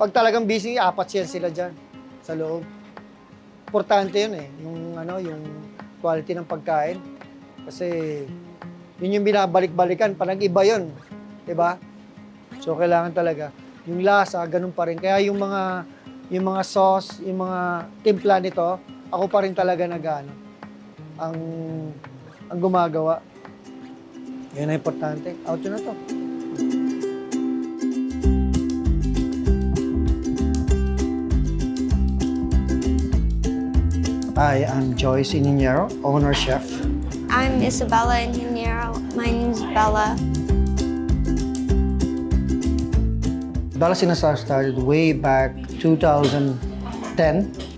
Pag talagang busy, 4 sila dyan sa loob. Importante yun eh, yung quality ng pagkain. Kasi yun yung binabalik-balikan, parang iba yun. Diba? So kailangan talaga. Yung lasa, ganun pa rin. Kaya yung mga sauce, yung mga timpla nito, ako pa rin talaga ang gumagawa. Yun ang importante. Auto na to. Hi, I'm Joyce Ininiero, owner chef. I'm Isabella Ininiero. My name's Bella. Bella's Inasal started way back 2010.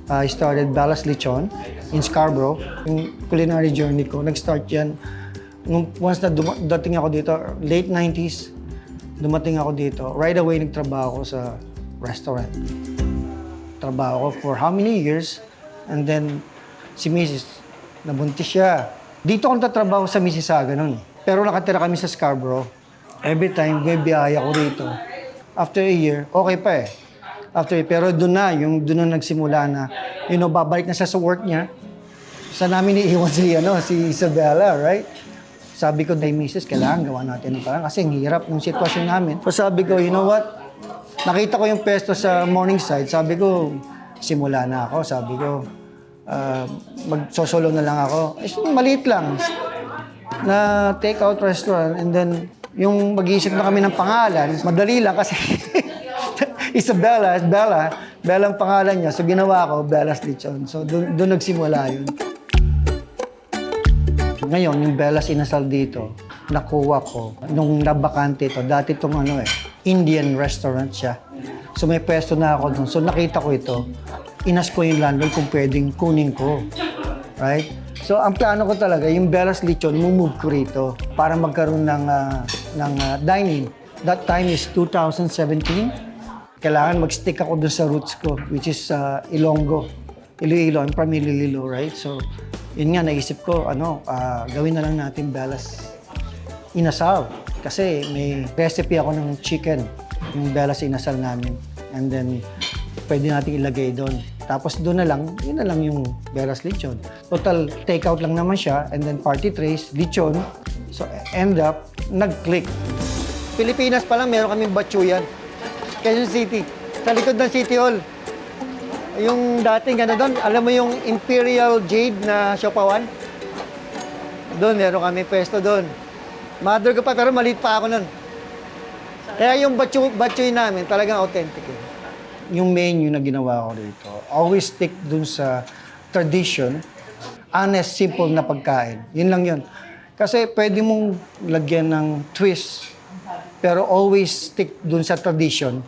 I started Bella's Lechon in Scarborough. Yung culinary journey ko, nag-start yan. Once na dating ako dito, late 90s, dumating ako dito. Right away, nagtrabaho ko sa restaurant. Trabaho ko for how many years? And then, si Mrs. nabuntis siya. Dito ako natatrabaho sa Mississauga noon. Pero nakatira kami sa Scarborough. Every time, may biyaya ko rito. After a year, okay pa eh. Pero doon na nagsimula na, babalik na siya sa work niya. Saan namin iiwan si Isabella, right? Sabi ko, kay Mrs., kailangan gawa natin ng parang kasi ang hirap ng sitwasyon namin. So sabi ko, you know what? Nakita ko yung pesto sa Morningside. Sabi ko, simula na ako. Sabi ko, magsosolo na lang ako. Maliit lang na take-out restaurant, and then yung mag-iisip na kami ng pangalan, madali lang kasi Isabella, Bella ang pangalan niya. So ginawa ko, Bella's Lechon. So doon nagsimula yun. Ngayon, yung Bella's Inasal dito, nakuha ko nung nabakante ito. Dati itong Indian restaurant siya. So may pwesto na ako doon. So nakita ko ito. Inas ko yung landlord kung pwedeng kunin ko. Right? So ang plano ko talaga, yung Bella's Lechon, move ko rito para magkaroon ng dining. That time is 2017. Kailangan mag-stick ako doon sa roots ko, which is Ilonggo. Iloilo, I'm from Iloilo, right? So yun nga, naisip ko, gawin na lang natin Bella's Inasal. Kasi may recipe ako ng chicken, yung Bella's Inasal namin. And then, pwede natin ilagay doon. Tapos doon na lang, yun na lang yung Bella's Lechon. Total, take-out lang naman siya, and then party trays, lechon. So, end up, nag-click. Pilipinas pa lang, meron kaming batsuyan. Quezon City, sa likod ng City Hall. Yung dating doon, alam mo yung Imperial Jade na Siopawan? Doon, meron kami pwesto doon. Mother ko pa, pero maliit pa ako nun. Kaya yung batchoy namin, talagang authentic. Yung menu na ginawa ko dito, always stick dun sa tradition, honest, simple na pagkain. Yun lang yun. Kasi pwede mong lagyan ng twist, pero always stick dun sa tradition.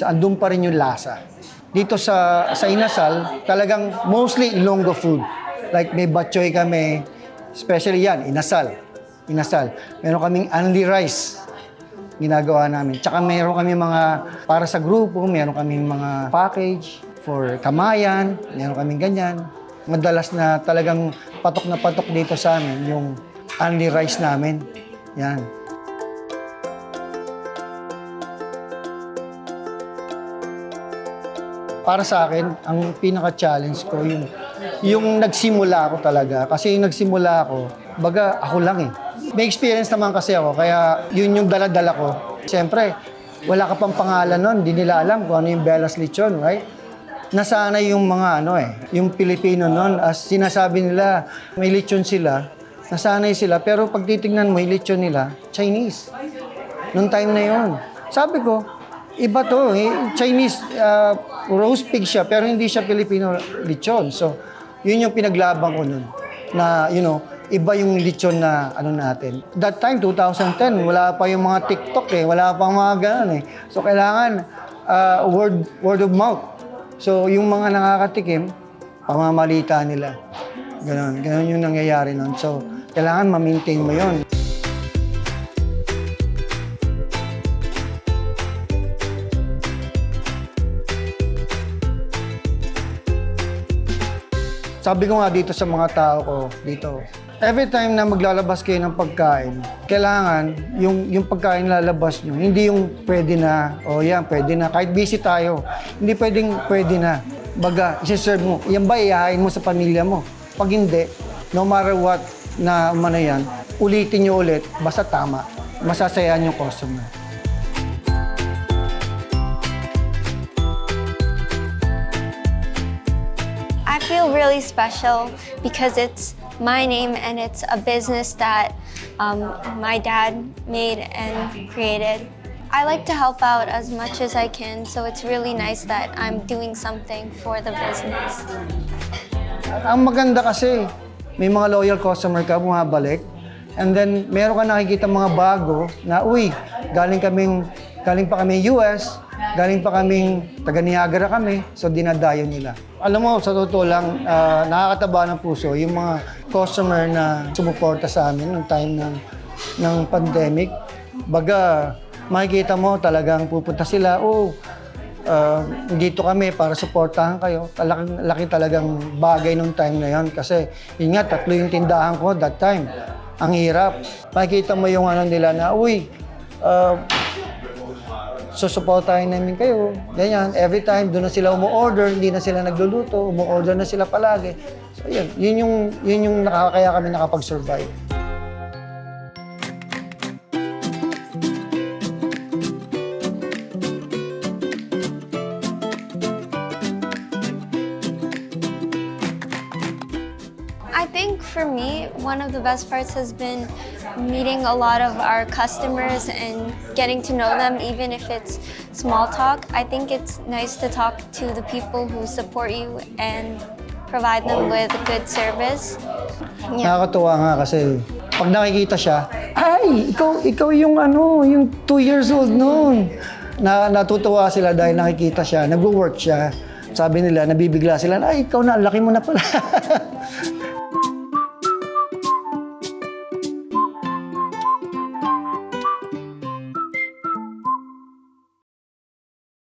Andun pa rin yung lasa. Dito sa Inasal, talagang mostly Ilonggo food. Like may batchoy kami, especially yan, Inasal. Meron kaming only rice ginagawa namin. Tsaka meron kami para sa grupo, meron kaming mga package for kamayan, meron kaming ganyan. Madalas na talagang patok dito sa amin yung only rice namin. Yan. Para sa akin, ang pinaka-challenge ko, yung nagsimula ako talaga. Kasi yung nagsimula ako, baga ako lang eh. May experience naman kasi ako, kaya yun yung dala-dala ko. Siyempre, wala ka pang pangalan nun, hindi nila alam kung ano yung Bella's Lechon, right? Nasanay yung mga yung Pilipino nun, as sinasabi nila, may lechon sila, nasanay sila, pero pag titignan mo, yung lechon nila, Chinese. Noong time na yun. Sabi ko, iba to, Chinese, roast pig siya, pero hindi siya Filipino lechon. So, yun yung pinaglaban ko nun, na, iba yung lechon na natin. That time, 2010, wala pa yung mga TikTok wala pa mga ganun So, kailangan word of mouth. So, yung mga nakakatikim, pamamalita nila. Ganun yung nangyayari nun. So, kailangan ma-maintain mo yun. Sabi ko nga dito sa mga tao ko, dito, Every time na maglalabas kayo ng pagkain, kailangan yung pagkain lalabas nyo, hindi yung pwede na, o yan, pwede na, kahit busy tayo, hindi pwedeng pwede na. Baga, isi-serve mo, yan ba ihahain mo sa pamilya mo? Pag hindi, no matter what na umano yan, ulitin nyo ulit, basta tama, masasayaan yung customer. I feel really special because it's my name and it's a business that my dad made and created. I like to help out as much as I can, so it's really nice that I'm doing something for the business. Ang maganda kasi, may mga loyal customer ka, bumabalik. And then, meron ka nakikita mga bago na, uy, galing pa kami US, galing pa kaming taga Niagara kami, so dinadayo nila. Alam mo, sa totoo lang, nakakataba ng puso yung mga customer na sumuporta sa amin nung time ng pandemic. Baga, makikita mo talagang pupunta sila, dito kami para suportahan kayo. Laki talagang bagay nung time na yon kasi yun nga, 3 yung tindahan ko that time. Ang hirap. Makikita mo yung ano nila na, susuportahin namin kayo. Ganyan, every time doon na sila umu-order, hindi na sila nagluluto, umu-order na sila palagi. So yun yung nakakaya kami nakapag-survive. I think for me, one of the best parts has been meeting a lot of our customers and getting to know them, even if it's small talk. I think it's nice to talk to the people who support you and provide them with good service. Yeah. Nakakatuwa nga kasi pag nakikita siya, ay, ikaw yung yung 2 years old noon. Natutuwa sila dahil nakikita siya, nag-work siya. Sabi nila, nabibigla sila, ay, ikaw na, laki mo na pala.